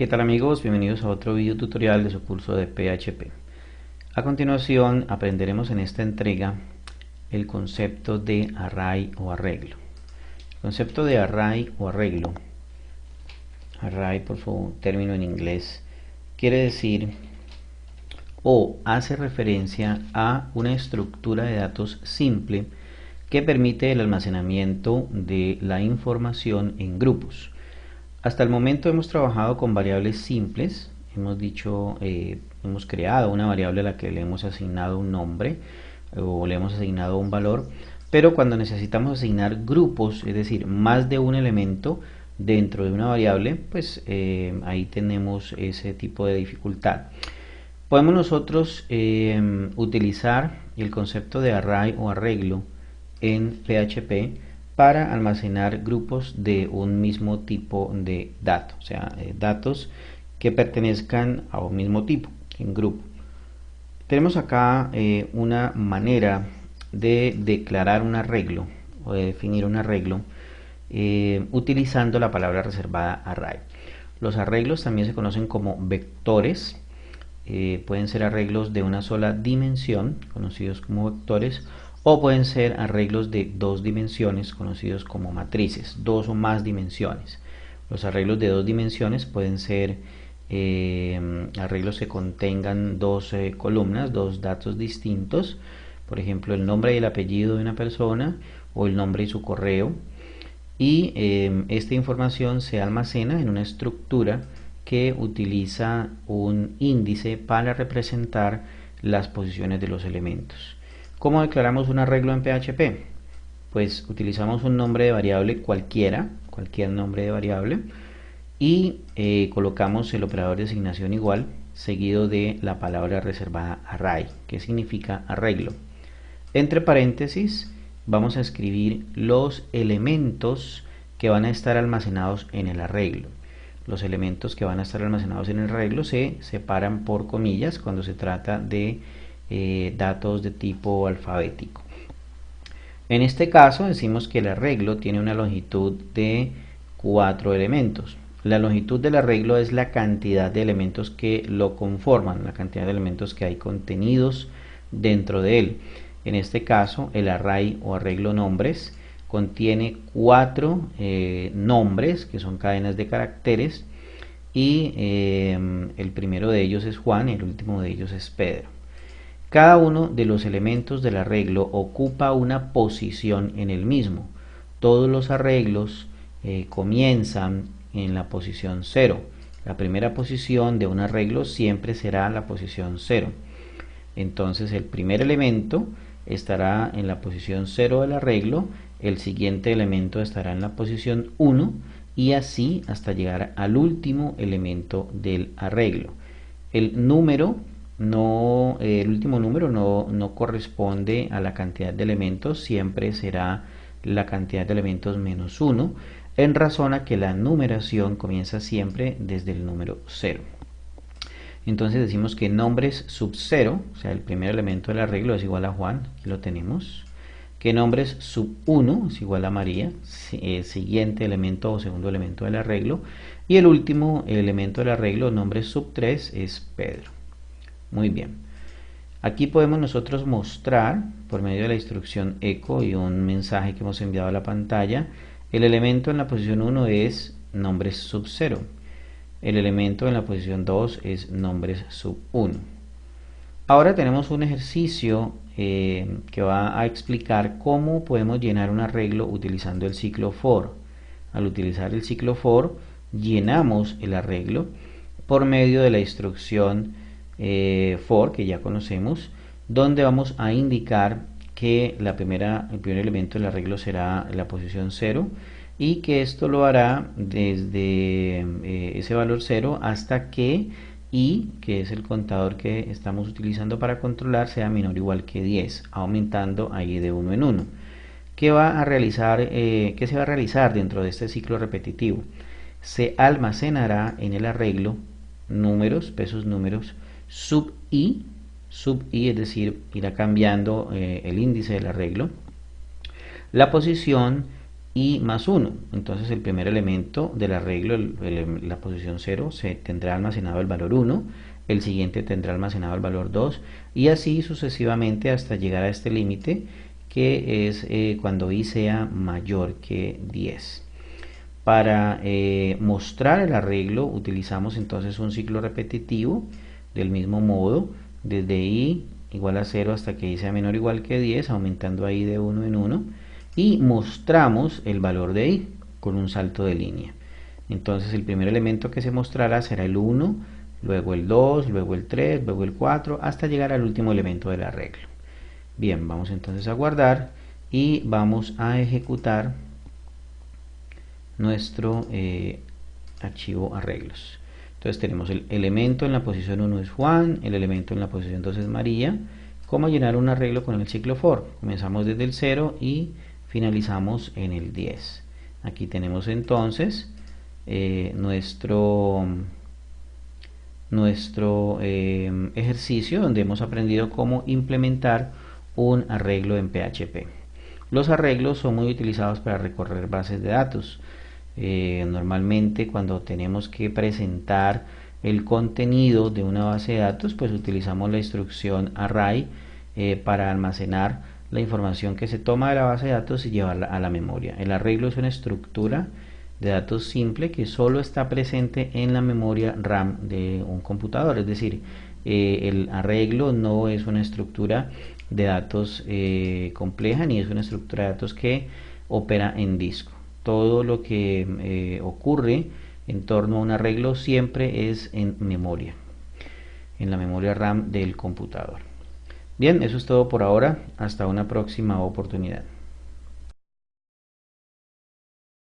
¿Qué tal amigos? Bienvenidos a otro video tutorial de su curso de PHP. A continuación aprenderemos en esta entrega el concepto de array o arreglo. El concepto de array o arreglo, array por su término en inglés, quiere decir o hace referencia a una estructura de datos simple que permite el almacenamiento de la información en grupos. Hasta el momento hemos trabajado con variables simples, hemos creado una variable a la que le hemos asignado un nombre o le hemos asignado un valor, pero cuando necesitamos asignar grupos, es decir, más de un elemento dentro de una variable, pues ahí tenemos ese tipo de dificultad. Podemos nosotros utilizar el concepto de array o arreglo en PHP para almacenar grupos de un mismo tipo de datos, o sea, datos que pertenezcan a un mismo tipo, en grupo. Tenemos acá una manera de declarar un arreglo o de definir un arreglo utilizando la palabra reservada array. Los arreglos también se conocen como vectores, pueden ser arreglos de una sola dimensión, conocidos como vectores, o pueden ser arreglos de dos dimensiones, conocidos como matrices, dos o más dimensiones. Los arreglos de dos dimensiones pueden ser arreglos que contengan dos columnas, dos datos distintos, por ejemplo el nombre y el apellido de una persona o el nombre y su correo, y esta información se almacena en una estructura que utiliza un índice para representar las posiciones de los elementos. ¿Cómo declaramos un arreglo en PHP? Pues utilizamos un nombre de variable cualquiera, cualquier nombre de variable, y colocamos el operador de asignación igual, seguido de la palabra reservada array, que significa arreglo. Entre paréntesis vamos a escribir los elementos que van a estar almacenados en el arreglo. Los elementos que van a estar almacenados en el arreglo se separan por comillas cuando se trata de datos de tipo alfabético. En este caso decimos que el arreglo tiene una longitud de 4 elementos. La longitud del arreglo es la cantidad de elementos que lo conforman, la cantidad de elementos que hay contenidos dentro de él. En este caso el array o arreglo nombres contiene 4 nombres que son cadenas de caracteres, y el primero de ellos es Juan y el último de ellos es Pedro. Cada uno de los elementos del arreglo ocupa una posición en el mismo. Todos los arreglos comienzan en la posición 0. La primera posición de un arreglo siempre será la posición 0. Entonces el primer elemento estará en la posición 0 del arreglo, el siguiente elemento estará en la posición 1 y así hasta llegar al último elemento del arreglo. El último número no corresponde a la cantidad de elementos, siempre será la cantidad de elementos menos 1, en razón a que la numeración comienza siempre desde el número 0. Entonces decimos que nombres sub 0, o sea el primer elemento del arreglo es igual a Juan, aquí lo tenemos. Que nombres sub 1 es igual a María, siguiente elemento o segundo elemento del arreglo. Y el último elemento del arreglo, nombres sub 3, es Pedro. Muy bien. Aquí podemos nosotros mostrar, por medio de la instrucción echo y un mensaje que hemos enviado a la pantalla, el elemento en la posición 1 es nombres sub 0. El elemento en la posición 2 es nombres sub 1. Ahora tenemos un ejercicio que va a explicar cómo podemos llenar un arreglo utilizando el ciclo for. Al utilizar el ciclo for, llenamos el arreglo por medio de la instrucción for, que ya conocemos, donde vamos a indicar que el primer elemento del arreglo será la posición 0 y que esto lo hará desde ese valor 0 hasta que i, que es el contador que estamos utilizando para controlar, sea menor o igual que 10, aumentando ahí de 1 en 1. ¿Qué se va a realizar dentro de este ciclo repetitivo? Se almacenará en el arreglo números, pesos números, sub i, es decir, irá cambiando el índice del arreglo, la posición y más 1. Entonces el primer elemento del arreglo, la posición 0, se tendrá almacenado el valor 1, el siguiente tendrá almacenado el valor 2 y así sucesivamente hasta llegar a este límite que es cuando i sea mayor que 10. Para mostrar el arreglo utilizamos entonces un ciclo repetitivo del mismo modo, desde i igual a 0 hasta que i sea menor o igual que 10, aumentando ahí de 1 en 1, y mostramos el valor de i con un salto de línea. Entonces el primer elemento que se mostrará será el 1, luego el 2, luego el 3, luego el 4, hasta llegar al último elemento del arreglo. Bien, vamos entonces a guardar y vamos a ejecutar nuestro archivo arreglos. Entonces tenemos el elemento en la posición 1 es Juan, el elemento en la posición 2 es María. ¿Cómo llenar un arreglo con el ciclo for? Comenzamos desde el 0 y finalizamos en el 10. Aquí tenemos entonces nuestro ejercicio donde hemos aprendido cómo implementar un arreglo en PHP. Los arreglos son muy utilizados para recorrer bases de datos. Normalmente cuando tenemos que presentar el contenido de una base de datos, pues utilizamos la instrucción array para almacenar la información que se toma de la base de datos y llevarla a la memoria. El arreglo es una estructura de datos simple que solo está presente en la memoria RAM de un computador, es decir, el arreglo no es una estructura de datos compleja ni es una estructura de datos que opera en disco. Todo lo que ocurre en torno a un arreglo siempre es en memoria, en la memoria RAM del computador. Bien, eso es todo por ahora, hasta una próxima oportunidad.